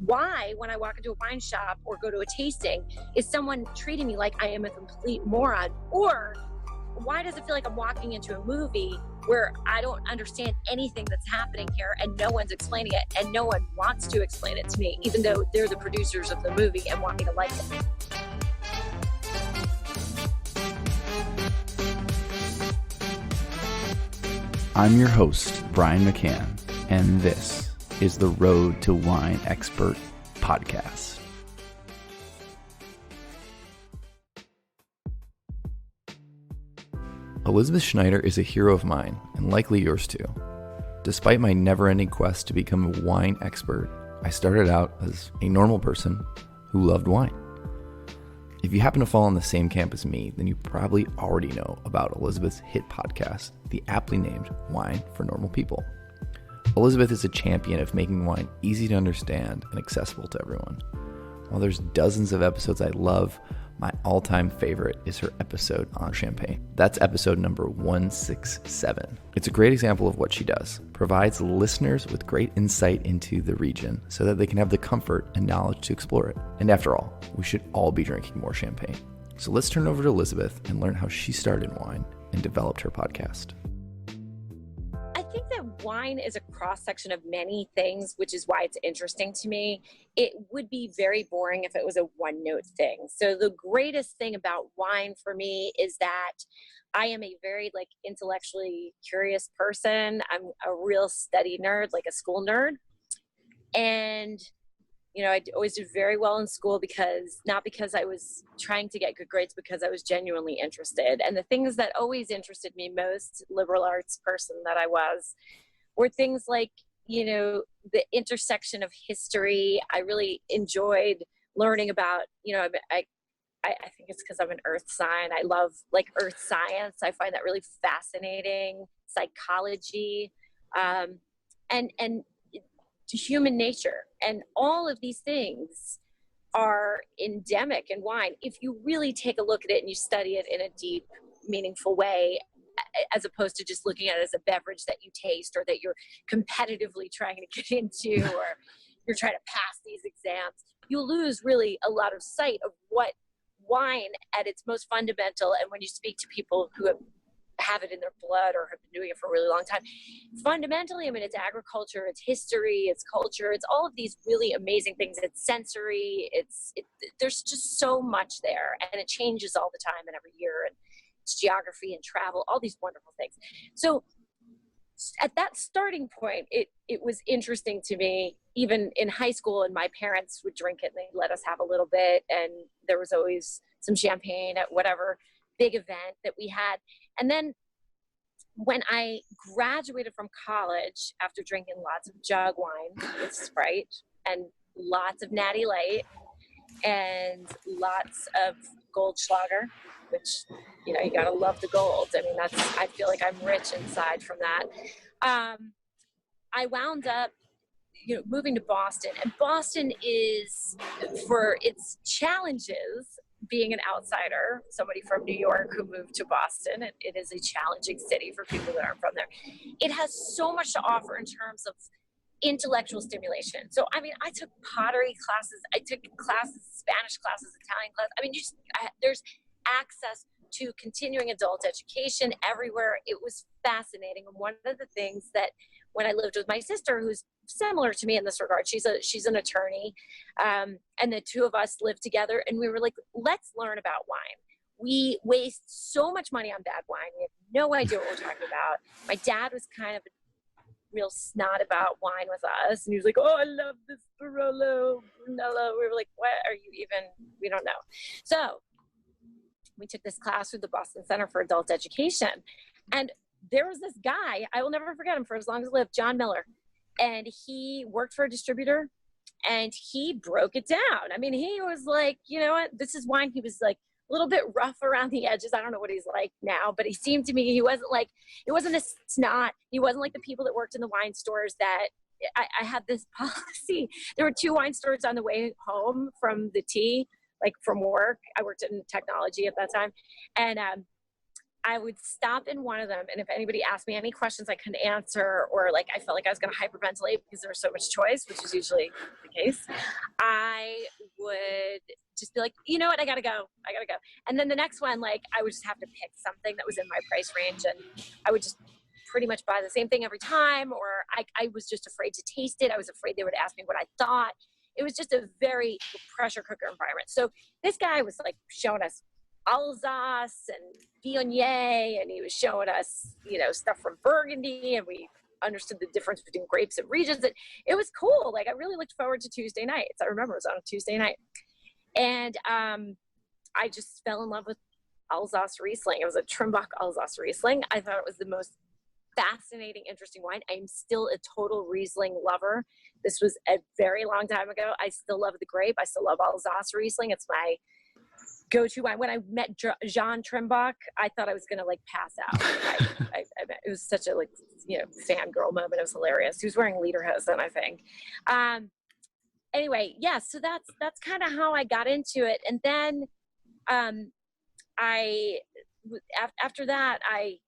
Why, when I walk into a wine shop or go to a tasting, is someone treating me like I am a complete moron? Or why does it feel like I'm walking into a movie where I don't understand anything that's happening here and no one's explaining it and no one wants to explain it to me, even though they're the producers of the movie and want me to like it? I'm your host, Brian McCann, and this is the Road to Wine Expert podcast. Elizabeth Schneider is a hero of mine, and likely yours too. Despite my never-ending quest to become a wine expert, I started out as a normal person who loved wine. If you happen to fall on the same camp as me, then you probably already know about Elizabeth's hit podcast, the aptly named Wine for Normal People. Elizabeth is a champion of making wine easy to understand and accessible to everyone. While there's dozens of episodes I love, my all-time favorite is her episode on champagne. That's episode number 167. It's a great example of what she does. Provides listeners with great insight into the region so that they can have the comfort and knowledge to explore it. And after all, we should all be drinking more champagne. So let's turn over to Elizabeth and learn how she started in wine and developed her podcast. I think that wine is a cross-section of many things, which is why it's interesting to me. It would be very boring if it was a one-note thing. So the greatest thing about wine for me is that I am a very intellectually curious person. I'm a real study nerd, like a school nerd. And I always did very well in school not because I was trying to get good grades, because I was genuinely interested. And the things that always interested me most, liberal arts person that I was, were things like, the intersection of history. I really enjoyed learning about, I think it's because I'm an earth sign. I love earth science. I find that really fascinating. Psychology, and to human nature. And all of these things are endemic in wine if you really take a look at it and you study it in a deep, meaningful way, as opposed to just looking at it as a beverage that you taste or that you're competitively trying to get into or you're trying to pass these exams. You lose really a lot of sight of what wine at its most fundamental, and when you speak to people who have it in their blood or have been doing it for a really long time. Fundamentally, it's agriculture, it's history, it's culture, it's all of these really amazing things. It's sensory, there's just so much there, and it changes all the time and every year, and it's geography and travel, all these wonderful things. So at that starting point, it was interesting to me, even in high school, and my parents would drink it and they'd let us have a little bit, and there was always some champagne at whatever big event that we had. And then when I graduated from college, after drinking lots of jug wine with Sprite and lots of Natty Light and lots of Goldschlager, which, you gotta love the gold. I feel like I'm rich inside from that. I wound up, moving to Boston. And Boston is, for its challenges, being an outsider, somebody from New York who moved to Boston, and it is a challenging city for people that aren't from there. It has so much to offer in terms of intellectual stimulation. So, I took pottery classes, I took classes, Spanish classes, Italian classes. There's access to continuing adult education everywhere. It was fascinating. And one of the things that when I lived with my sister, who's similar to me in this regard, she's an attorney, and the two of us lived together, and we were like, let's learn about wine. We waste so much money on bad wine. We have no idea what we're talking about. My dad was kind of a real snot about wine with us, and he was like, oh, I love this Barolo, Brunello. We were like, what are you even, we don't know. So we took this class through the Boston Center for Adult Education, and there was this guy, I will never forget him for as long as I live, John Miller. And he worked for a distributor, and he broke it down. He was like, you know what, this is wine. He was like a little bit rough around the edges. I don't know what he's like now, but he seemed to me, it wasn't a snot. He wasn't like the people that worked in the wine stores that I had this policy. There were 2 wine stores on the way home from the tea, from work. I worked in technology at that time. And I would stop in one of them, and if anybody asked me any questions I couldn't answer, or like I felt like I was going to hyperventilate because there was so much choice, which is usually the case, I would just be like, you know what, I gotta go. And then the next one, like I would just have to pick something that was in my price range, and I would just pretty much buy the same thing every time, or I was just afraid to taste it. I was afraid they would ask me what I thought. It was just a very pressure cooker environment. So this guy was like showing us Alsace and Viognier, and he was showing us, stuff from Burgundy, and we understood the difference between grapes and regions. It was cool. Like I really looked forward to Tuesday nights. I remember it was on a Tuesday night. And I just fell in love with Alsace Riesling. It was a Trimbach Alsace Riesling. I thought it was the most fascinating, interesting wine. I'm still a total Riesling lover. This was a very long time ago. I still love the grape. I still love Alsace Riesling. It's my go-to wine. When I met Jean Trimbach, I thought I was going to like pass out. It was such a fangirl moment. It was hilarious. He was wearing lederhosen, I think. Anyway, yeah, so that's kind of how I got into it. And then after that, I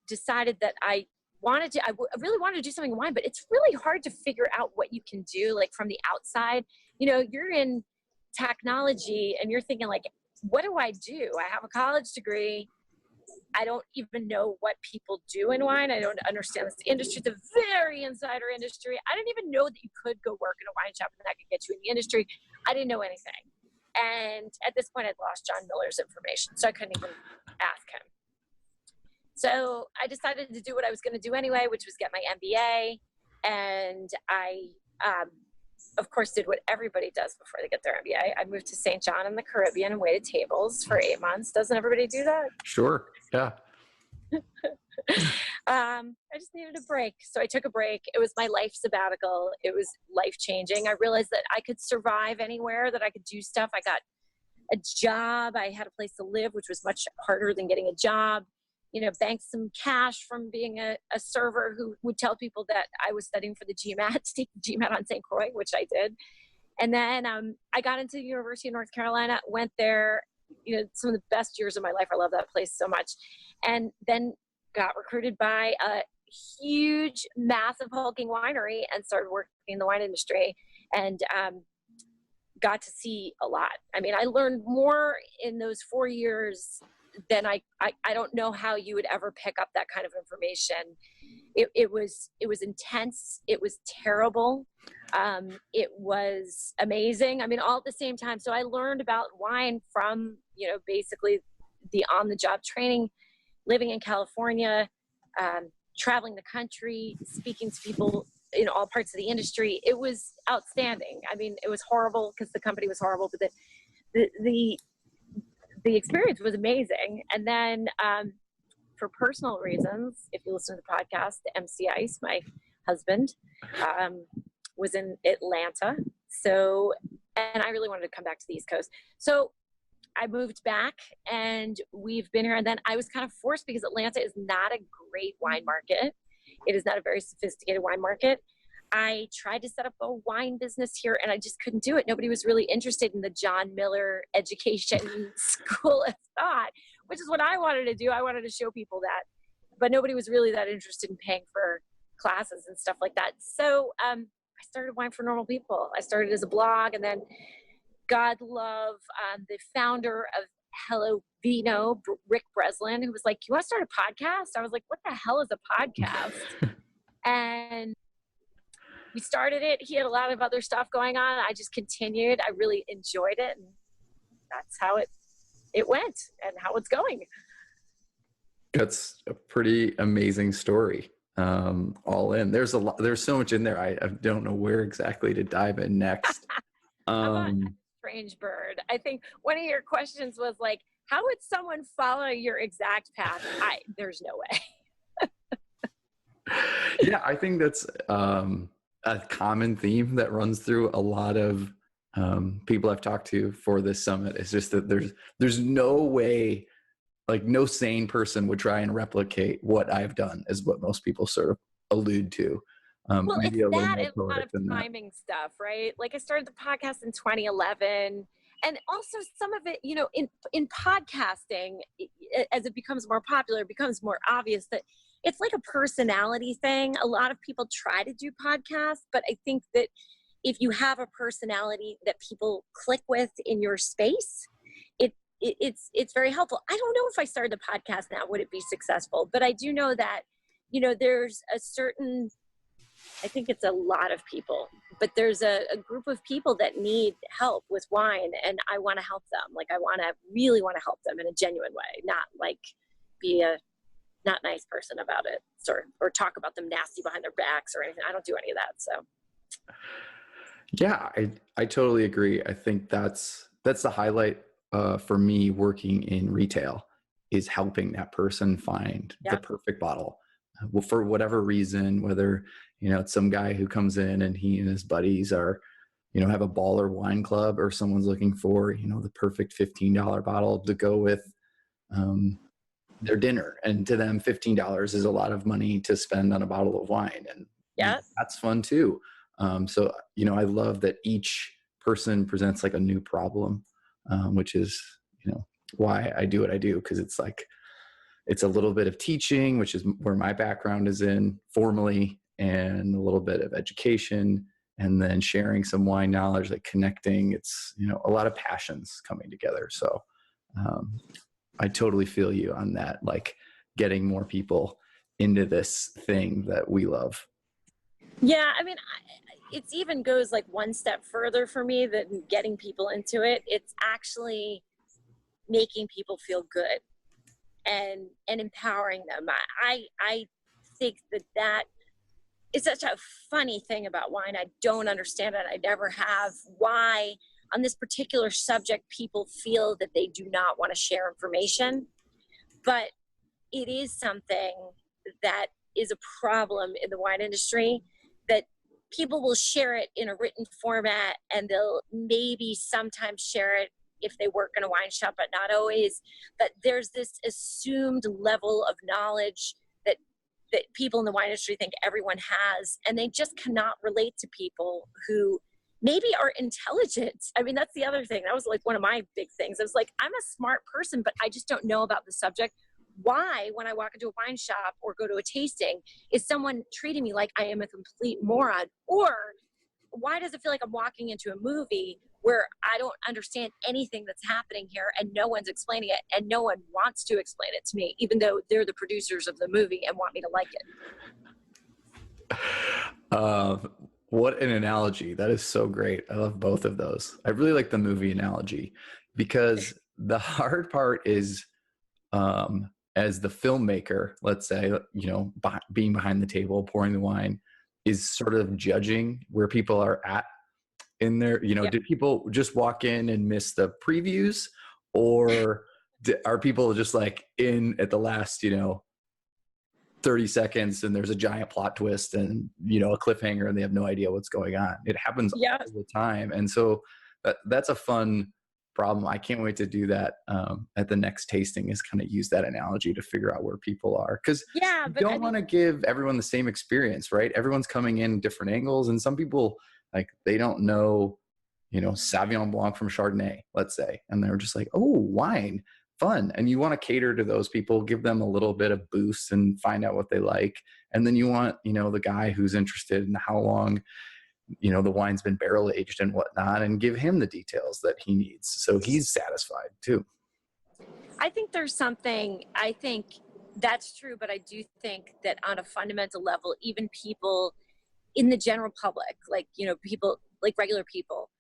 decided that I really wanted to do something in wine, but it's really hard to figure out what you can do like from the outside. You're in technology and you're thinking like, what do I do? I have a college degree. I don't even know what people do in wine. I don't understand this industry. It's a very insider industry. I didn't even know that you could go work in a wine shop and that could get you in the industry. I didn't know anything. And at this point, I'd lost John Miller's information, so I couldn't even ask him. So I decided to do what I was going to do anyway, which was get my MBA. And I, of course, did what everybody does before they get their MBA. I moved to St. John in the Caribbean and waited tables for 8 months. Doesn't everybody do that? Sure. Yeah. I just needed a break. So I took a break. It was my life sabbatical. It was life-changing. I realized that I could survive anywhere, that I could do stuff. I got a job. I had a place to live, which was much harder than getting a job. Banked some cash from being a server who would tell people that I was studying for the GMAT, to take the GMAT on St. Croix, which I did. And then I got into the University of North Carolina, went there, some of the best years of my life. I love that place so much. And then got recruited by a huge, massive hulking winery and started working in the wine industry, and got to see a lot. I mean, I learned more in those 4 years than I don't know how you would ever pick up that kind of information. It was intense. It was terrible. It was amazing. I mean, all at the same time. So I learned about wine from, basically the on-the-job training, living in California, traveling the country, speaking to people in all parts of the industry. It was outstanding. I mean, it was horrible because the company was horrible, but the experience was amazing. And then for personal reasons, if you listen to the podcast, MC Ice, my husband, was in Atlanta. So, and I really wanted to come back to the East Coast. So I moved back and we've been here. And then I was kind of forced because Atlanta is not a great wine market. It is not a very sophisticated wine market. I tried to set up a wine business here and I just couldn't do it. Nobody was really interested in the John Miller education school of thought, which is what I wanted to do. I wanted to show people that, but nobody was really that interested in paying for classes and stuff like that. So I started Wine for Normal People. I started as a blog, and then God love the founder of Hello Vino, Rick Breslin, who was like, "You want to start a podcast?" I was like, "What the hell is a podcast?" And we started it. He had a lot of other stuff going on. I just continued. I really enjoyed it. And that's how it went and how it's going. That's a pretty amazing story. All in. There's so much in there. I don't know where exactly to dive in next. I'm a strange bird. I think one of your questions was like, how would someone follow your exact path? There's no way. Yeah, I think that's a common theme that runs through a lot of people I've talked to for this summit. It's just that there's no way, like no sane person would try and replicate what I've done, is what most people sort of allude to. Well, it's that and a lot of timing stuff, right? Like I started the podcast in 2011 And also some of it, in podcasting, as it becomes more popular, it becomes more obvious that it's like a personality thing. A lot of people try to do podcasts, but I think that if you have a personality that people click with in your space, it's very helpful. I don't know if I started a podcast now, would it be successful? But I do know that, there's a certain, I think it's a lot of people, but there's a group of people that need help with wine, and I want to help them. Like, I really want to help them in a genuine way, not like be a not nice person about it, or talk about them nasty behind their backs or anything. I don't do any of that. So. Yeah, I totally agree. I think that's the highlight for me working in retail, is helping that person find the perfect bottle. Well, for whatever reason, whether, it's some guy who comes in and he and his buddies are, have a baller wine club, or someone's looking for, the perfect $15 bottle to go with their dinner. And to them, $15 is a lot of money to spend on a bottle of wine. And that's fun too. So, I love that each person presents like a new problem, which is, why I do what I do. Cause it's like, it's a little bit of teaching, which is where my background is in formally, and a little bit of education, and then sharing some wine knowledge, like connecting. It's, a lot of passions coming together. So, I totally feel you on that, like getting more people into this thing that we love. Yeah. I mean, it even goes like one step further for me than getting people into it. It's actually making people feel good and empowering them. I think that is such a funny thing about wine. I don't understand it. I never have. Why on this particular subject people feel that they do not want to share information, but it is something that is a problem in the wine industry, that people will share it in a written format, and they'll maybe sometimes share it if they work in a wine shop, but not always. But there's this assumed level of knowledge that people in the wine industry think everyone has, and they just cannot relate to people who maybe are intelligent. I mean, that's the other thing. That was like one of my big things. I was like, I'm a smart person, but I just don't know about the subject. Why, when I walk into a wine shop or go to a tasting, is someone treating me like I am a complete moron? Or why does it feel like I'm walking into a movie where I don't understand anything that's happening here, and no one's explaining it, and no one wants to explain it to me, even though they're the producers of the movie and want me to like it? What an analogy. That is so great. I love both of those. I really like the movie analogy, because the hard part is, as the filmmaker, let's say, being behind the table, pouring the wine, is sort of judging where people are at in there. Did people just walk in and miss the previews, or are people just like in at the last, 30 seconds, and there's a giant plot twist and, a cliffhanger, and they have no idea what's going on? It happens all the time. And so that's a fun problem. I can't wait to do that at the next tasting, is kind of use that analogy to figure out where people are. Because you don't want to give everyone the same experience, right? Everyone's coming in different angles, and some people, like, they don't know, Sauvignon Blanc from Chardonnay, let's say, and they're just like, oh, wine, fun. And you want to cater to those people, give them a little bit of boost and find out what they like. And then you want, the guy who's interested in how long, the wine's been barrel aged and whatnot, and give him the details that he needs, so he's satisfied too. I think that's true, but I do think that on a fundamental level, even people in the general public, like, people like regular people,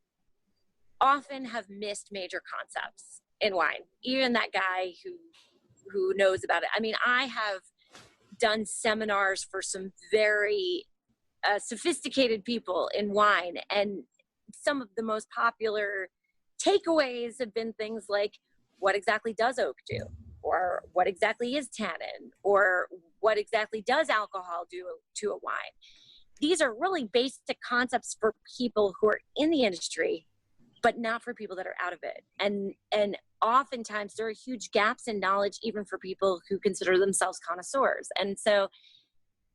often have missed major concepts in wine. Even that guy who knows about it. I mean, I have done seminars for some very sophisticated people in wine, and some of the most popular takeaways have been things like, what exactly does oak do, or what exactly is tannin, or what exactly does alcohol do to a wine. These are really basic concepts for people who are in the industry, but not for people that are out of it. And oftentimes there are huge gaps in knowledge, even for people who consider themselves connoisseurs. And so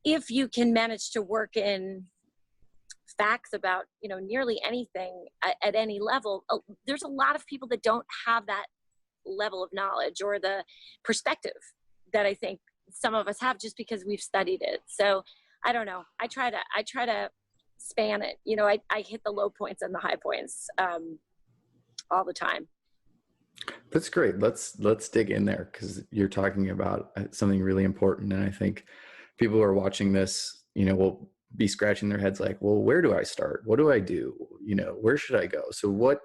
if you can manage to work in facts about, nearly anything at any level. There's a lot of people that don't have that level of knowledge or the perspective that I think some of us have just because we've studied it. So I don't know. I try to span it. I hit the low points and the high points all the time. That's great. Let's dig in there, because you're talking about something really important. And I think people who are watching this, will be scratching their heads like, well, where do I start? What do I do? Where should I go? So what,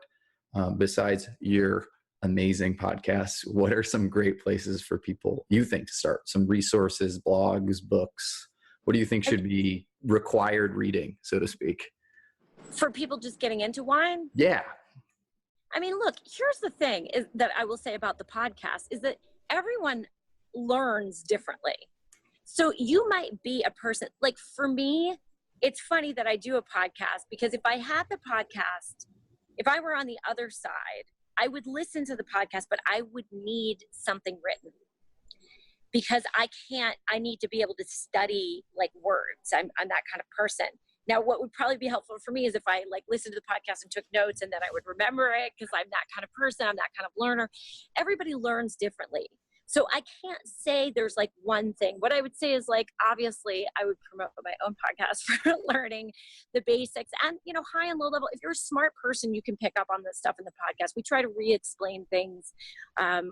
besides your amazing podcasts, what are some great places for people you think to start? Some resources, blogs, books? What do you think should be required reading, so to speak? For people just getting into wine? Yeah. I mean, look, here's the thing is that I will say about the podcast is that everyone learns differently. So you might be a person, like for me, it's funny that I do a podcast, because if I had the podcast, if I were on the other side, I would listen to the podcast, but I would need something written, because I need to be able to study like words. I'm that kind of person. Now, what would probably be helpful for me is if I listened to the podcast and took notes, and then I would remember it, because I'm that kind of person. I'm that kind of learner. Everybody learns differently. So I can't say there's one thing. What I would say is obviously I would promote my own podcast for learning the basics and, high and low level. If you're a smart person, you can pick up on this stuff in the podcast. We try to re-explain things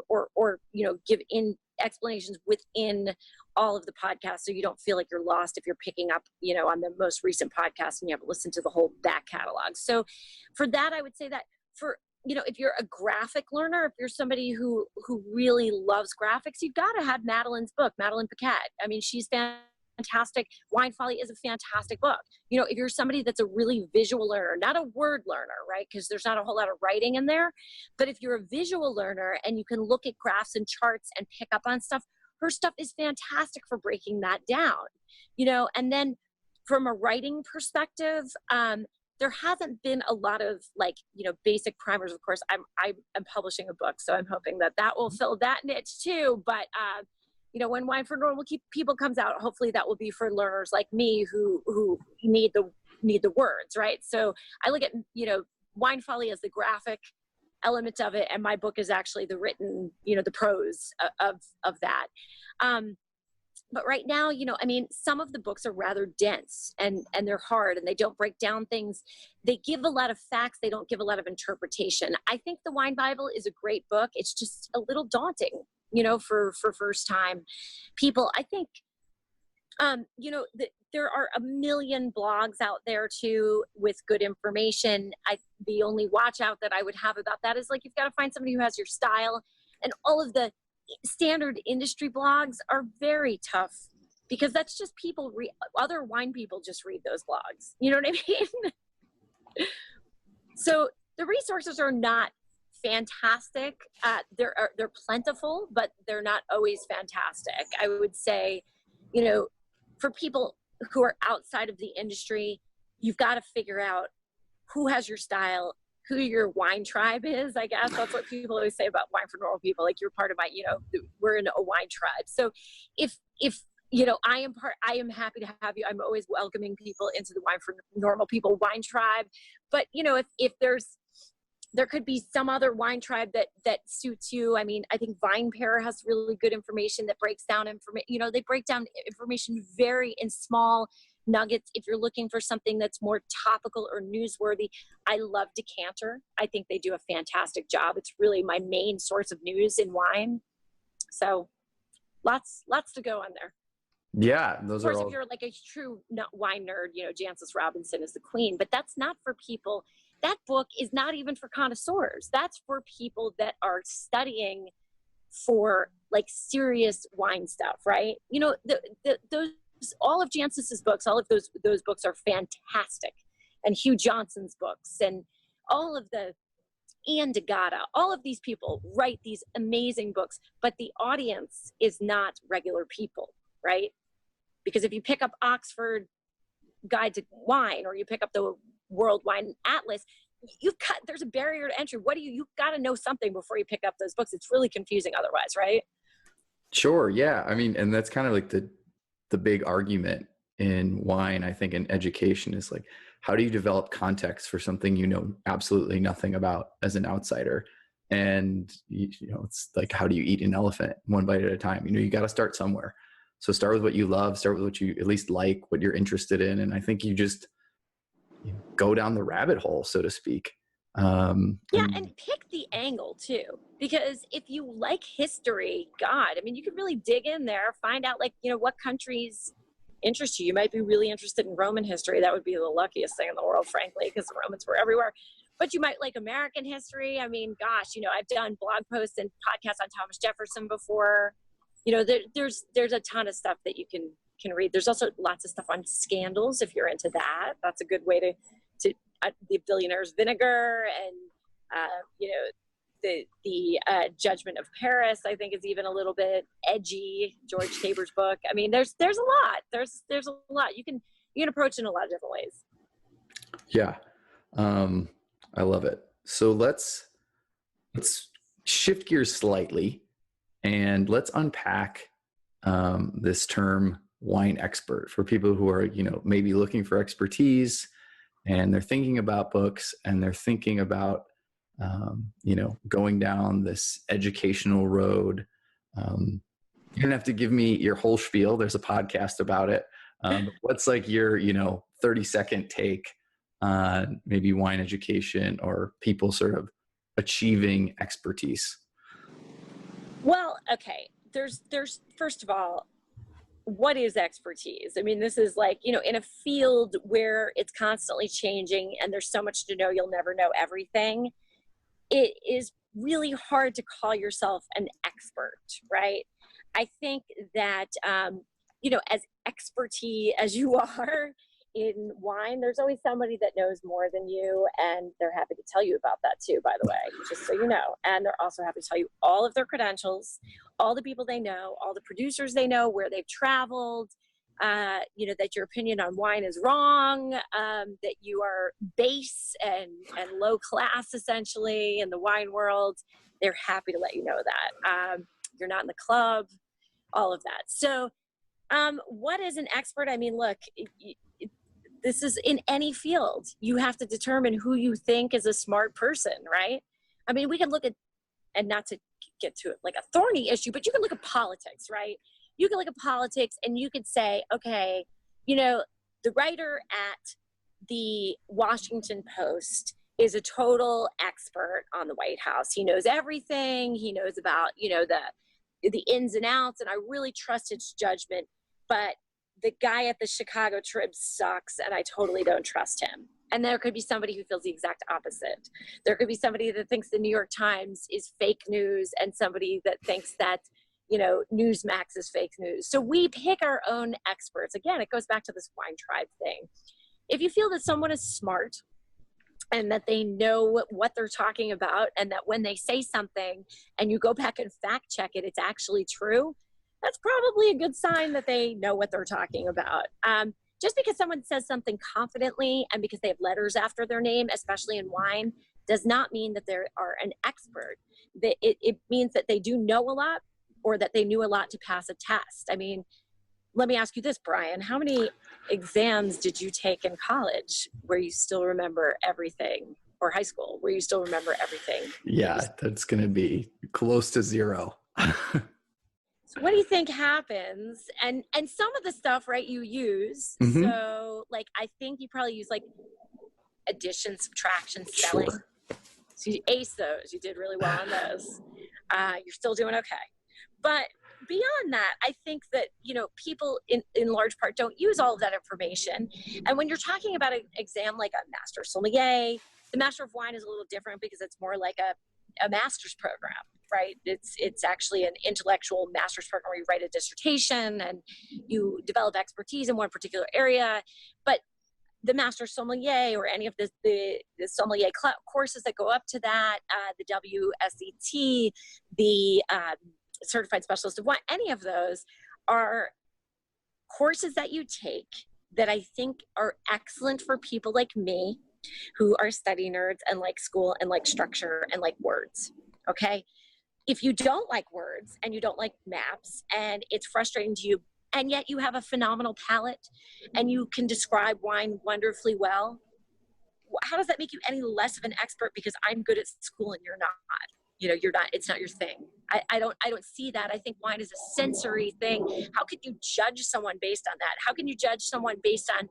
or give in explanations within all of the podcasts, so you don't feel like you're lost if you're picking up, on the most recent podcast and you haven't listened to the whole back catalog. So for that, I would say that for, if you're a graphic learner, if you're somebody who really loves graphics, you've got to have Madeline's book, Madeline Paquette. I mean, she's fantastic. Wine Folly is a fantastic book. If you're somebody that's a really visual learner, not a word learner, right? Because there's not a whole lot of writing in there. But if you're a visual learner and you can look at graphs and charts and pick up on stuff, her stuff is fantastic for breaking that down, and then from a writing perspective, there hasn't been a lot of basic primers. Of course, I'm publishing a book, so I'm hoping that will fill that niche too. But when Wine for Normal People comes out, hopefully that will be for learners like me who need the words, right? So I look at Wine Folly as the graphic element of it, and my book is actually the written, the prose of that. But right now, some of the books are rather dense and they're hard, and they don't break down things. They give a lot of facts. They don't give a lot of interpretation. I think the Wine Bible is a great book. It's just a little daunting, for first time people. I think, there are a million blogs out there too with good information. The only watch out that I would have about that is you've got to find somebody who has your style, and all of the standard industry blogs are very tough, because that's just other wine people just read those blogs. You know what I mean? So the resources are not fantastic. They're plentiful, but they're not always fantastic. I would say, for people who are outside of the industry, you've got to figure out who has your style, who your wine tribe is. I guess that's what people always say about Wine for Normal People. You're part of my, we're in a wine tribe. So if I am happy to have you. I'm always welcoming people into the Wine for Normal People wine tribe. But if there could be some other wine tribe that suits you. I mean, I think VinePair has really good information that breaks down information. They break down information very in small nuggets. If you're looking for something that's more topical or newsworthy, I love Decanter. I think they do a fantastic job. It's really my main source of news in wine. So lots to go on there. Yeah, those are all. Of course, if you're a true wine nerd, Jancis Robinson is the queen, but that's not for people. That book is not even for connoisseurs. That's for people that are studying for serious wine stuff, right? Those all of Jancis's books, all of those books are fantastic, and Hugh Johnson's books, and all of the Ian DeGata, all of these people write these amazing books, but the audience is not regular people, right? Because if you pick up Oxford Guide to Wine, or you pick up the World Wine Atlas, there's a barrier to entry. You've got to know something before you pick up those books. It's really confusing otherwise, right? Sure. Yeah. I mean, and that's kind of the big argument in wine, I think, in education is how do you develop context for something you know absolutely nothing about as an outsider? And it's like, how do you eat an elephant one bite at a time? You got to start somewhere. So start with what you love, start with what you at least like, what you're interested in. And I think you just go down the rabbit hole, so to speak. And pick the angle too, because if you like history, God, I mean, you could really dig in there, find out what countries interest you. You might be really interested in Roman history. That would be the luckiest thing in the world, frankly, because the Romans were everywhere. But you might like American history. I mean, gosh, I've done blog posts and podcasts on Thomas Jefferson before. There's a ton of stuff that you can read. There's also lots of stuff on scandals if you're into that. That's a good way to the Billionaire's Vinegar and the Judgment of Paris, I think, is even a little bit edgy. George Tabor's book. I mean, there's a lot. There's a lot. You can approach it in a lot of different ways. Yeah, I love it. So let's shift gears slightly, and let's unpack this term wine expert for people who are maybe looking for expertise, and they're thinking about books, and they're thinking about going down this educational road. You don't have to give me your whole spiel. There's a podcast about it. What's like your 30-second take on maybe wine education or people sort of achieving expertise? Well, okay. There's first of all, what is expertise? I mean, this is like, in a field where it's constantly changing and there's so much to know, you'll never know everything. It is really hard to call yourself an expert, right? I think that, as experty as you are in wine, there's always somebody that knows more than you, and they're happy to tell you about that too, by the way, just so you know. And they're also happy to tell you all of their credentials, all the people they know, all the producers they know, where they've traveled, that your opinion on wine is wrong, that you are base and low class essentially in the wine world. They're happy to let you know that. You're not in the club, all of that. So what is an expert? I mean, look, this is in any field. You have to determine who you think is a smart person, right? I mean, we can look at, and not to get to it like a thorny issue, but you can look at politics, right? You can look at politics and you could say, okay, the writer at the Washington Post is a total expert on the White House. He knows everything. He knows about, the ins and outs, and I really trust his judgment. But the guy at the Chicago Trib sucks, and I totally don't trust him. And there could be somebody who feels the exact opposite. There could be somebody that thinks the New York Times is fake news, and somebody that thinks that, Newsmax is fake news. So we pick our own experts. Again, it goes back to this wine tribe thing. If you feel that someone is smart and that they know what they're talking about, and that when they say something and you go back and fact check it, it's actually true, that's probably a good sign that they know what they're talking about. Just because someone says something confidently and because they have letters after their name, especially in wine, does not mean that they are an expert. It means that they do know a lot, or that they knew a lot to pass a test. I mean, let me ask you this, Brian. How many exams did you take in college where you still remember everything, or high school where you still remember everything? Yeah, that's going to be close to zero. So what do you think happens? And some of the stuff, right, you use. Mm-hmm. So like, I think you probably use like addition, subtraction, spelling. Sure. So you ace those. You did really well on those. You're still doing okay. But beyond that, I think that, people in large part don't use all of that information. And when you're talking about an exam like a Master Sommelier, the Master of Wine is a little different because it's more like a master's program, right? It's actually an intellectual master's program where you write a dissertation and you develop expertise in one particular area. But the Master Sommelier, or any of the sommelier courses that go up to that, the WSET, the Certified Specialist of Wine, any of those are courses that you take that I think are excellent for people like me who are study nerds and like school and like structure and like words. Okay. If you don't like words and you don't like maps and it's frustrating to you, and yet you have a phenomenal palate and you can describe wine wonderfully well, how does that make you any less of an expert because I'm good at school and you're not? You're not, it's not your thing. I don't see that. I think wine is a sensory thing. How can you judge someone based on that? How can you judge someone based on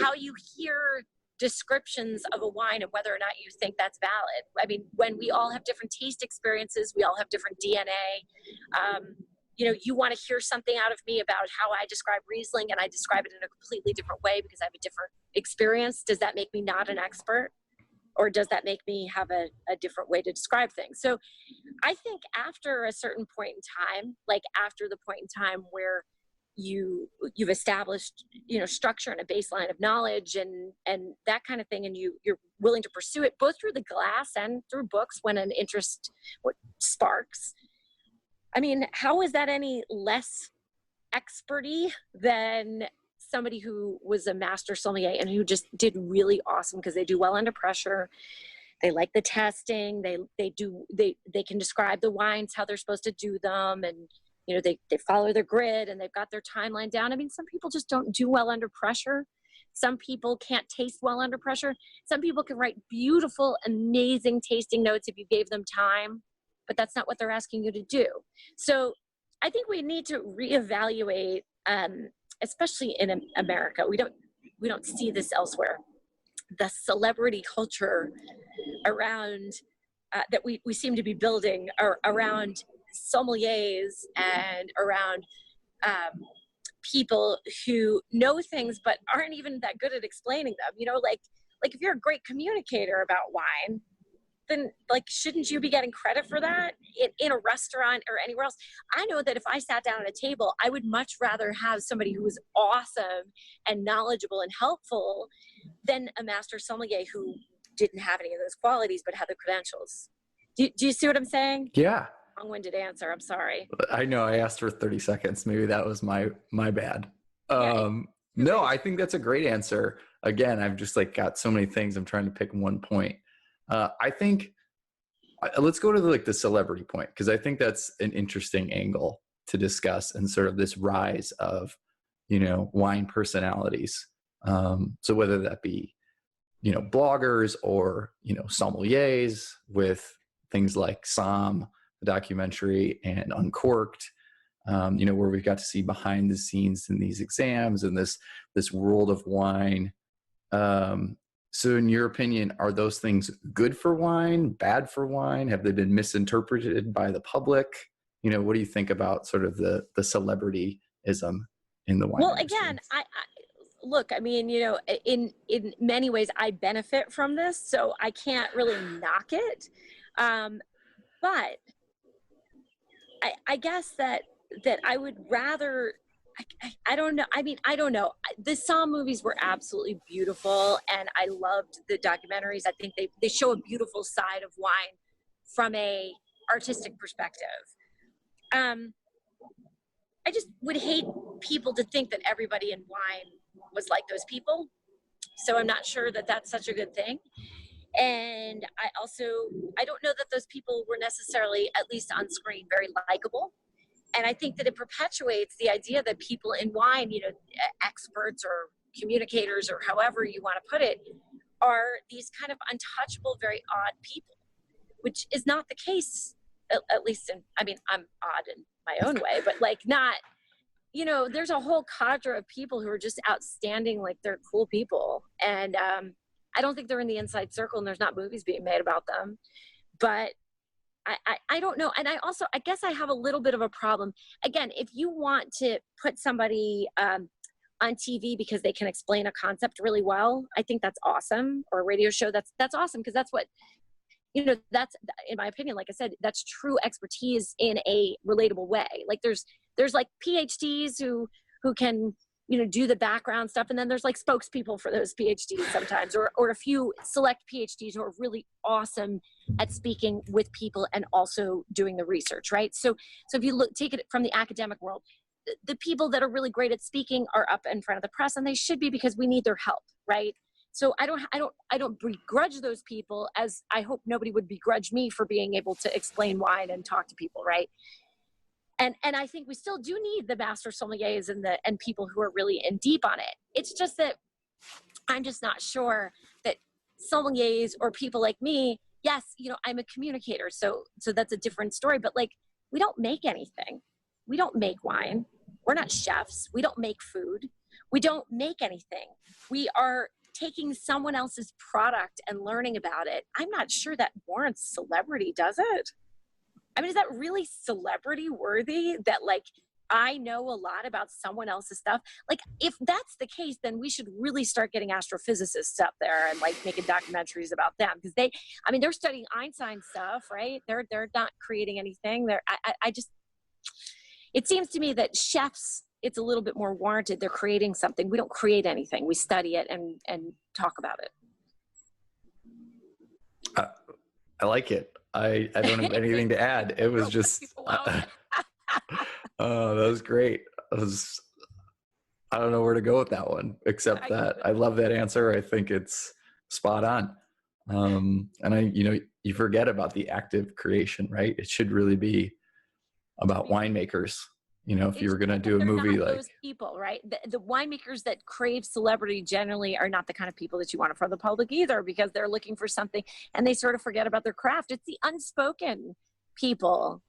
how you hear descriptions of a wine and whether or not you think that's valid? I mean, when we all have different taste experiences, we all have different DNA. You want to hear something out of me about how I describe Riesling and I describe it in a completely different way because I have a different experience. Does that make me not an expert? Or does that make me have a different way to describe things? So I think after a certain point in time, like after the point in time where you've established, structure and a baseline of knowledge and that kind of thing, and you're willing to pursue it both through the glass and through books when an interest sparks. I mean, how is that any less experty than somebody who was a master sommelier and who just did really awesome because they do well under pressure. They like the testing. They can describe the wines, how they're supposed to do them. And, they follow their grid and they've got their timeline down. I mean, some people just don't do well under pressure. Some people can't taste well under pressure. Some people can write beautiful, amazing tasting notes if you gave them time, but that's not what they're asking you to do. So I think we need to reevaluate, especially in America. We don't see this elsewhere. The celebrity culture around that we seem to be building around sommeliers and around people who know things but aren't even that good at explaining them. Like if you're a great communicator about wine, then shouldn't you be getting credit for that in a restaurant or anywhere else? I know that if I sat down at a table, I would much rather have somebody who was awesome and knowledgeable and helpful than a master sommelier who didn't have any of those qualities but had the credentials. Do you see what I'm saying? Yeah. Long-winded answer. I'm sorry. I know I asked for 30 seconds. Maybe that was my bad. Yeah. No, I think that's a great answer. Again, I've just got so many things. I'm trying to pick one point. I think let's go to the celebrity point, because I think that's an interesting angle to discuss and sort of this rise of, wine personalities. So whether that be, bloggers or, sommeliers with things like Somm, the documentary, and Uncorked, where we've got to see behind the scenes in these exams and this world of wine. So in your opinion, are those things good for wine, bad for wine? Have they been misinterpreted by the public? What do you think about sort of the celebrityism in the wine Well, industry? again, I mean, in many ways I benefit from this, so I can't really knock it. But I guess that I would rather, I don't know. I mean, I don't know. The Somm movies were absolutely beautiful, and I loved the documentaries. I think they show a beautiful side of wine from a artistic perspective. I just would hate people to think that everybody in wine was like those people. So I'm not sure that that's such a good thing. And I don't know that those people were necessarily, at least on screen, very likable. And I think that it perpetuates the idea that people in wine, experts or communicators or however you want to put it, are these kind of untouchable, very odd people, which is not the case, at least I'm odd in my own way, but not, there's a whole cadre of people who are just outstanding, they're cool people. And I don't think they're in the inside circle, and there's not movies being made about them. But I don't know. And I guess I have a little bit of a problem. Again, if you want to put somebody on TV because they can explain a concept really well, I think that's awesome. Or a radio show, that's awesome, because that's what, that's, in my opinion, like I said, that's true expertise in a relatable way. There's PhDs who can, do the background stuff. And then there's spokespeople for those PhDs sometimes, or a few select PhDs who are really awesome at speaking with people and also doing the research, right? So if you take it from the academic world, the people that are really great at speaking are up in front of the press, and they should be, because we need their help, right? So I don't begrudge those people, as I hope nobody would begrudge me for being able to explain wine and talk to people, right? And I think we still do need the master sommeliers and people who are really in deep on it. It's just that I'm just not sure that sommeliers or people like me, yes, I'm a communicator. So that's a different story, but like, we don't make anything. We don't make wine. We're not chefs. We don't make food. We don't make anything. We are taking someone else's product and learning about it. I'm not sure that warrants celebrity, does it? I mean, is that really celebrity worthy that like, I know a lot about someone else's stuff? Like, if that's the case, then we should really start getting astrophysicists up there and like making documentaries about them, because they're studying Einstein stuff, right? They're not creating anything. It seems to me that chefs, it's a little bit more warranted. They're creating something. We don't create anything. We study it and talk about it. I like it. I don't have anything to add. It was just, that was great. I don't know where to go with that one, except that I love that answer. I think it's spot on. And you forget about the active creation, right? It should really be about winemakers. If you were going to do a movie like those people, right? The winemakers that crave celebrity generally are not the kind of people that you want in front of the public either, because they're looking for something and they sort of forget about their craft. It's the unspoken people.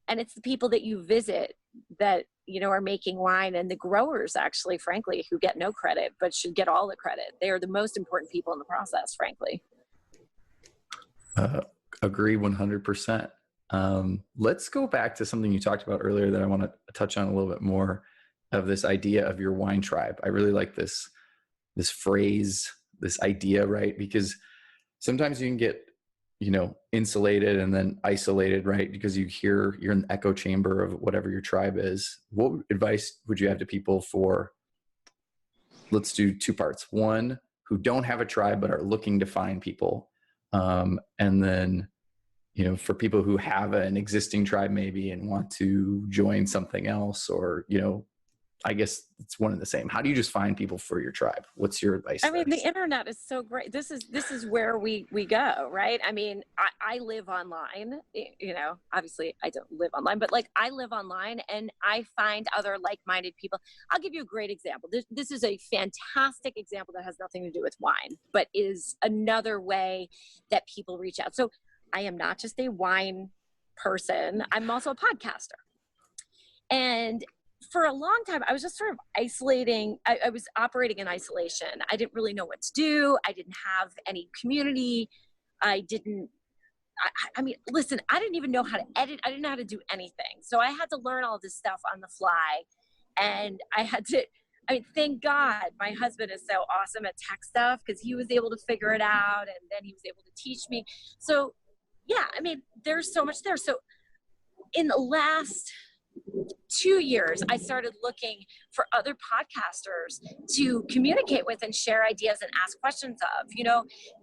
And it's the people that you visit that, are making wine, and the growers actually, frankly, who get no credit, but should get all the credit. They are the most important people in the process, frankly. Agree 100%. Let's go back to something you talked about earlier that I want to touch on a little bit more, of this idea of your wine tribe. I really like this phrase, this idea, right? Because sometimes you can get, insulated and then isolated, right? Because you're in the echo chamber of whatever your tribe is. What advice would you have to people for, let's do two parts. One, who don't have a tribe but are looking to find people. And then, for people who have an existing tribe maybe and want to join something else, or, I guess it's one and the same. How do you just find people for your tribe? What's your advice? I mean, the internet is so great. This is where we go, right? I mean, I live online, obviously I don't live online, but like I live online and I find other like-minded people. I'll give you a great example. This is a fantastic example that has nothing to do with wine, but is another way that people reach out. So I am not just a wine person. I'm also a podcaster. And for a long time, I was just sort of isolating. I was operating in isolation. I didn't really know what to do. I didn't have any community. I mean, listen, I didn't even know how to edit. I didn't know how to do anything. So I had to learn all this stuff on the fly. And thank God my husband is so awesome at tech stuff, because he was able to figure it out. And then he was able to teach me. So yeah, I mean, there's so much there. So in the last 2 years, I started looking for other podcasters to communicate with and share ideas and ask questions of,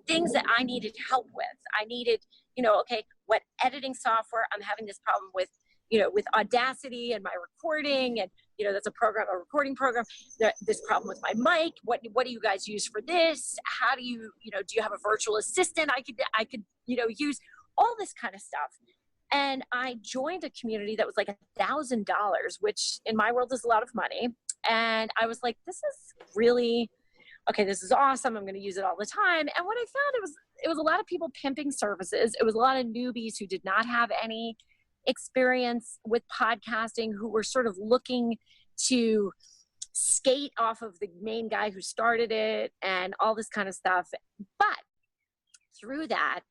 things that I needed help with. I needed, okay, what editing software? I'm having this problem with, with Audacity and my recording, and, that's a recording program. This problem with my mic. What do you guys use for this? How do you, do you have a virtual assistant I could, use? All this kind of stuff. And I joined a community that was like $1,000, which in my world is a lot of money. And I was like, this is really, okay, this is awesome. I'm going to use it all the time. And what I found, it was a lot of people pimping services. It was a lot of newbies who did not have any experience with podcasting, who were sort of looking to skate off of the main guy who started it and all this kind of stuff. But through that,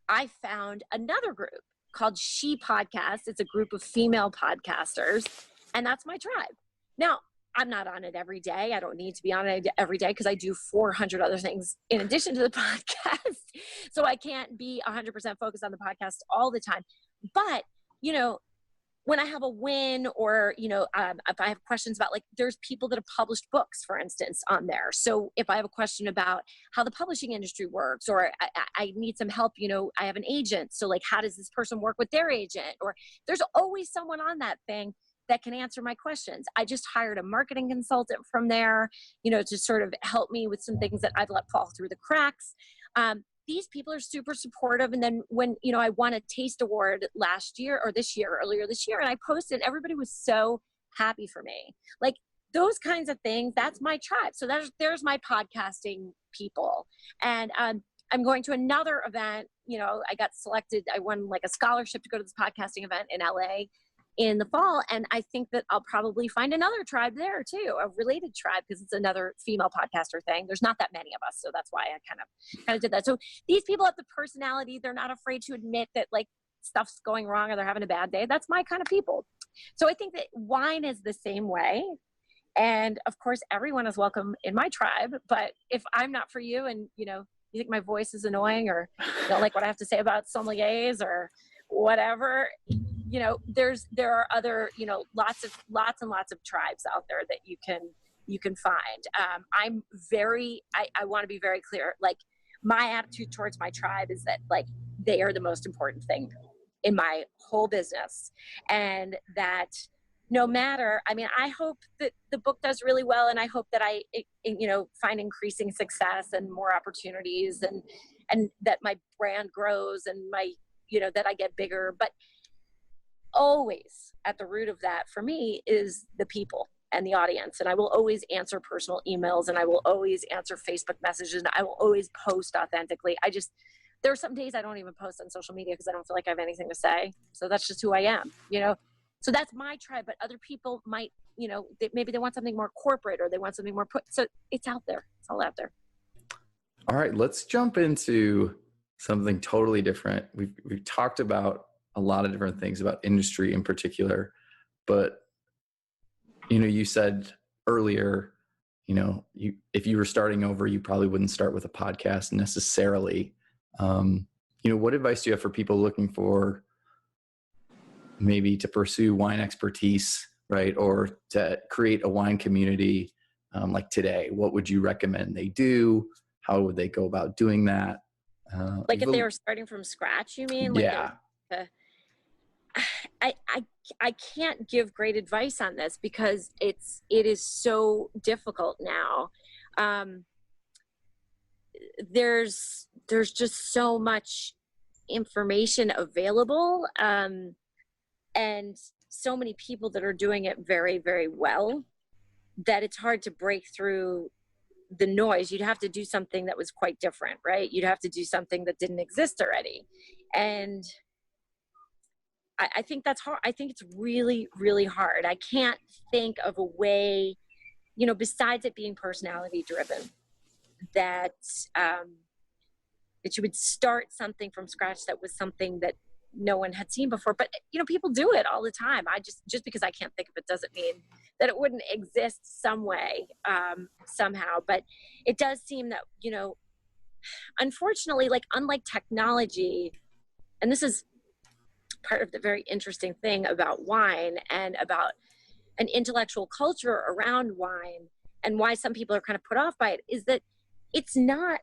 I found another group called She Podcast. It's a group of female podcasters, and that's my tribe. Now, I'm not on it every day. I don't need to be on it every day because I do 400 other things in addition to the podcast. So I can't be 100% focused on the podcast all the time. But, when I have a win, or, if I have questions about, like, there's people that have published books, for instance, on there. So if I have a question about how the publishing industry works, or I need some help, I have an agent. So like, how does this person work with their agent? Or there's always someone on that thing that can answer my questions. I just hired a marketing consultant from there, to sort of help me with some things that I've let fall through the cracks. These people are super supportive. And then when, I won a taste award earlier this year, and I posted, everybody was so happy for me. Like, those kinds of things, that's my tribe. So there's my podcasting people. And I'm going to another event. You know, I got selected. I won like a scholarship to go to this podcasting event in LA in the fall. And I think that I'll probably find another tribe there too, a related tribe, because it's another female podcaster thing. There's not that many of us. So that's why I kind of did that. So these people have the personality. They're not afraid to admit that like stuff's going wrong or they're having a bad day. That's my kind of people. So I think that wine is the same way. And of course, everyone is welcome in my tribe. But if I'm not for you and, you know, you think my voice is annoying or you don't like what I have to say about sommeliers or whatever, you know, there are other, you know, lots and lots of tribes out there that you can find. I want to be very clear. Like my attitude towards my tribe is that like they are the most important thing in my whole business, and that no matter, I mean, I hope that the book does really well, and I hope that I you know, find increasing success and more opportunities, and that my brand grows and my, you know, that I get bigger. But always at the root of that for me is the people and the audience. And I will always answer personal emails, and I will always answer Facebook messages, and I will always post authentically. There are some days I don't even post on social media because I don't feel like I have anything to say. So that's just who I am, you know? So that's my tribe, but other people might, you know, maybe they want something more corporate or they want something more so it's out there. It's all out there. All right, let's jump into something totally different. We've talked about a lot of different things about industry in particular, but you know, you said earlier, you know, if you were starting over, you probably wouldn't start with a podcast necessarily. You know, what advice do you have for people looking for maybe to pursue wine expertise, right? Or to create a wine community like today? What would you recommend they do? How would they go about doing that? Like if they were starting from scratch, you mean? Like yeah. I can't give great advice on this because it is so difficult now. There's just so much information available, and so many people that are doing it very, very well that it's hard to break through the noise. You'd have to do something that was quite different, right? You'd have to do something that didn't exist already. And I think that's hard. I think it's really, really hard. I can't think of a way, you know, besides it being personality driven, that you would start something from scratch that was something that no one had seen before. But, you know, people do it all the time. Just because I can't think of it doesn't mean that it wouldn't exist some way, somehow. But it does seem that, you know, unfortunately, like unlike technology, and this is part of the very interesting thing about wine and about an intellectual culture around wine, and why some people are kind of put off by it, is that it's not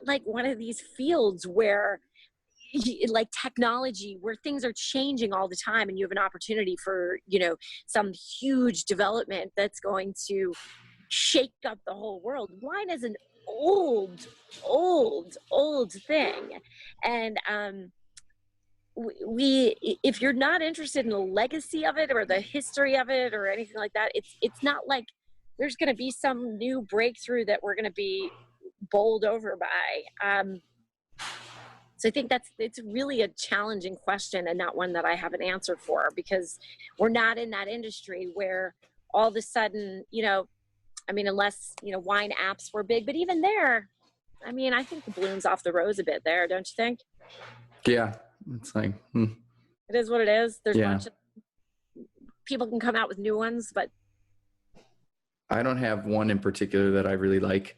like one of these fields where like technology, where things are changing all the time and you have an opportunity for, you know, some huge development that's going to shake up the whole world. Wine is an old thing. And if you're not interested in the legacy of it or the history of it or anything like that, it's not like there's going to be some new breakthrough that we're going to be bowled over by. So I think it's really a challenging question, and not one that I have an answer for, because we're not in that industry where all of a sudden, you know, I mean, unless, you know, wine apps were big, but even there, I mean, I think the bloom's off the rose a bit there, don't you think? Yeah. It's like, It is what it is. There's a bunch of people can come out with new ones, but I don't have one in particular that I really like.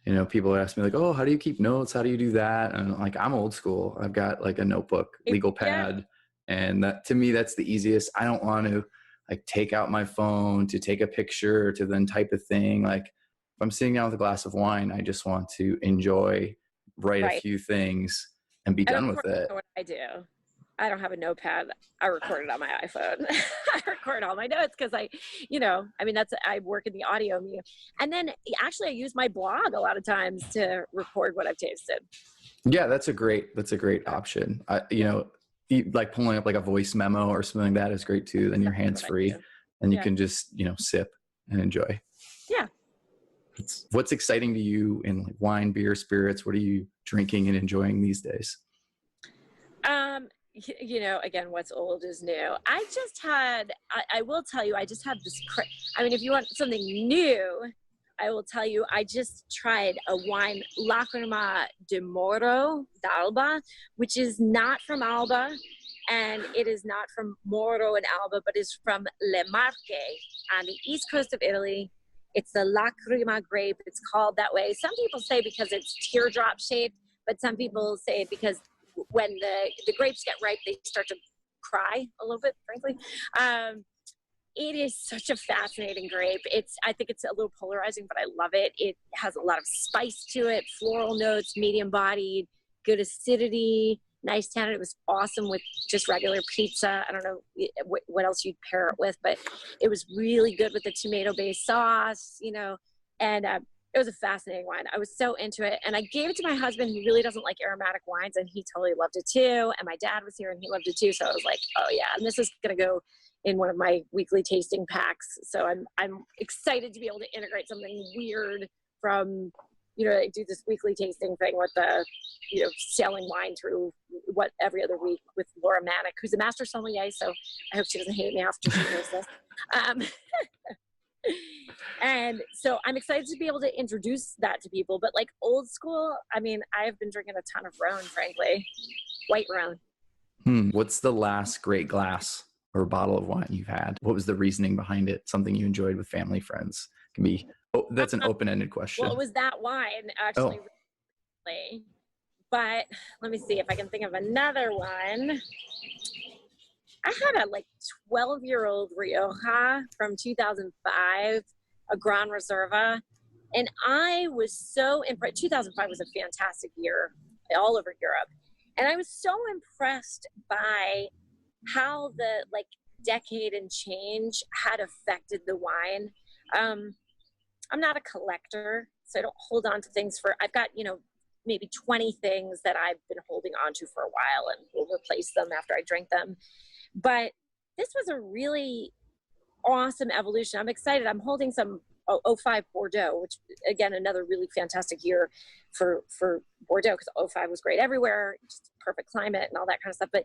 You know, people ask me like, oh, how do you keep notes? How do you do that? And I'm like, I'm old school. I've got like a notebook, legal pad. And that, to me, that's the easiest. I don't want to like take out my phone to take a picture to then type a thing. Like if I'm sitting down with a glass of wine, I just want to enjoy, write a few things and be done with it. What I do. I don't have a notepad. I record it on my iPhone. I record all my notes because I work in the audio medium. And then actually I use my blog a lot of times to record what I've tasted. Yeah, that's a great option. You know, like pulling up like a voice memo or something like that is great too. Then you're hands-free. and you can just, sip and enjoy. Yeah. What's exciting to you in like wine, beer, spirits? What are you drinking and enjoying these days? Again, what's old is new. I will tell you, I just had this, if you want something new, I will tell you, I just tried a wine, Lacrima de Moro d'Alba, which is not from Alba, and it is not from Moro and Alba, but is from Le Marche on the east coast of Italy. It's the Lacrima grape. It's called that way. Some people say because it's teardrop shaped, but some people say because when the grapes get ripe, they start to cry a little bit, frankly. It is such a fascinating grape. I think it's a little polarizing, but I love it. It has a lot of spice to it, floral notes, medium bodied, good acidity, nice tannin. It was awesome with just regular pizza. I don't know what else you'd pair it with, but it was really good with the tomato-based sauce, and it was a fascinating wine. I was so into it, and I gave it to my husband, who really doesn't like aromatic wines, and he totally loved it too. And my dad was here, and he loved it too. So I was like, oh yeah, and this is gonna go in one of my weekly tasting packs. So I'm excited to be able to integrate something weird from, I do this weekly tasting thing with the, selling wine through every other week with Laura Manick, who's a master sommelier. So I hope she doesn't hate me after she knows this. And so I'm excited to be able to introduce that to people, but like old school, I've been drinking a ton of Rhone, frankly, white Rhone. What's the last great glass or bottle of wine you've had? What was the reasoning behind it? Something you enjoyed with family, friends? Can be, that's an open-ended question. Well, it was that wine actually, recently, but let me see if I can think of another one. I had a 12-year-old Rioja from 2005, a Gran Reserva, and I was so impressed. 2005 was a fantastic year all over Europe, and I was so impressed by how the decade and change had affected the wine. I'm not a collector, so I don't hold on to things I've got, maybe 20 things that I've been holding on to for a while and will replace them after I drink them. But this was a really awesome evolution. I'm excited. I'm holding some 05 Bordeaux, which again, another really fantastic year for Bordeaux, because 05 was great everywhere, just perfect climate and all that kind of stuff. But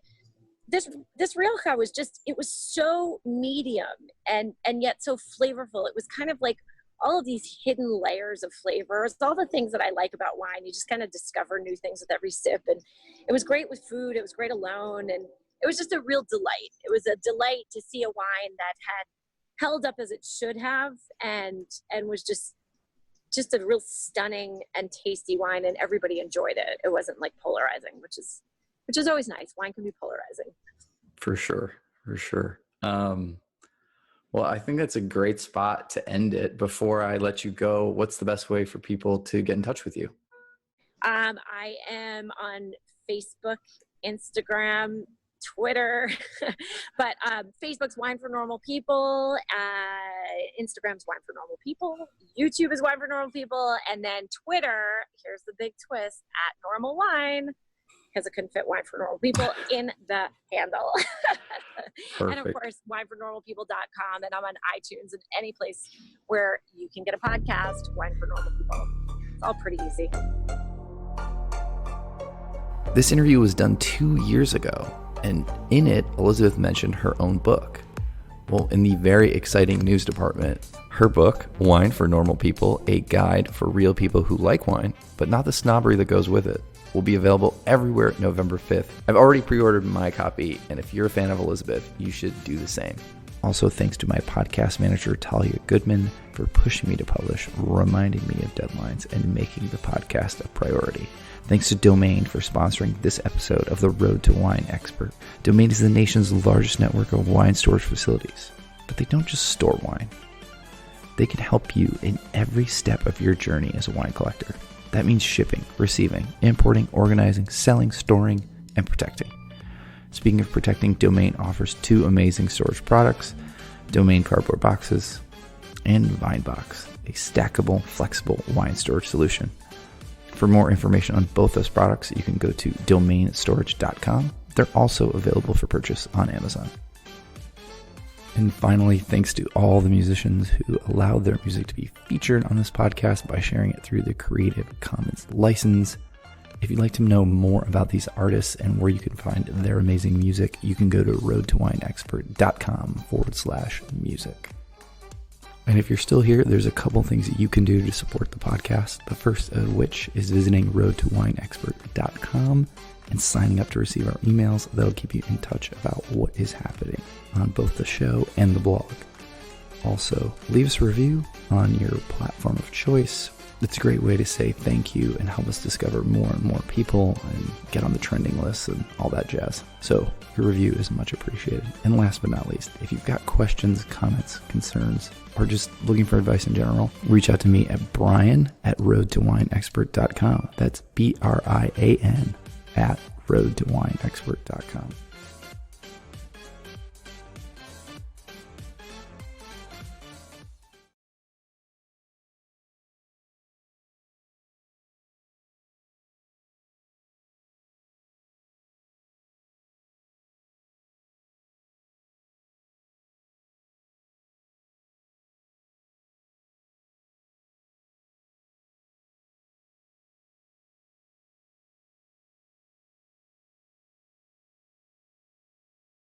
this Rioja was it was so medium and yet so flavorful. It was kind of like all of these hidden layers of flavors, all the things that I like about wine. You just kind of discover new things with every sip. And it was great with food. It was great alone. And it was just a real delight. It was a delight to see a wine that had held up as it should have and was just a real stunning and tasty wine, and everybody enjoyed it. It wasn't polarizing, which is always nice. Wine can be polarizing. For sure. Well, I think that's a great spot to end it. Before I let you go, what's the best way for people to get in touch with you? I am on Facebook, Instagram, Twitter, but Facebook's Wine for Normal People, Instagram's Wine for Normal People, YouTube is Wine for Normal People, and then Twitter, here's the big twist, at Normal Wine, because it couldn't fit Wine for Normal People in the handle. And of course, winefornormalpeople.com, and I'm on iTunes and any place where you can get a podcast, Wine for Normal People. It's all pretty easy. This interview was done 2 years ago, and in it, Elizabeth mentioned her own book. Well, in the very exciting news department, her book, Wine for Normal People, a guide for real people who like wine, but not the snobbery that goes with it, will be available everywhere November 5th. I've already pre-ordered my copy, and if you're a fan of Elizabeth, you should do the same. Also, thanks to my podcast manager, Talia Goodman, for pushing me to publish, reminding me of deadlines, and making the podcast a priority. Thanks to Domain for sponsoring this episode of The Road to Wine Expert. Domain is the nation's largest network of wine storage facilities, but they don't just store wine. They can help you in every step of your journey as a wine collector. That means shipping, receiving, importing, organizing, selling, storing, and protecting. Speaking of protecting, Domain offers 2 amazing storage products, Domain cardboard boxes and VineBox, a stackable, flexible wine storage solution. For more information on both those products, you can go to domainstorage.com. They're also available for purchase on Amazon. And finally, thanks to all the musicians who allowed their music to be featured on this podcast by sharing it through the Creative Commons license. If you'd like to know more about these artists and where you can find their amazing music, you can go to roadtowinexpert.com/music. And if you're still here, there's a couple things that you can do to support the podcast. The first of which is visiting roadtowinexpert.com and signing up to receive our emails. That'll keep you in touch about what is happening on both the show and the blog. Also, leave us a review on your platform of choice. It's a great way to say thank you and help us discover more and more people and get on the trending lists and all that jazz. So your review is much appreciated. And last but not least, if you've got questions, comments, concerns, or just looking for advice in general, reach out to me at brian@roadtowinexpert.com. That's BRIAN @roadtowinexpert.com.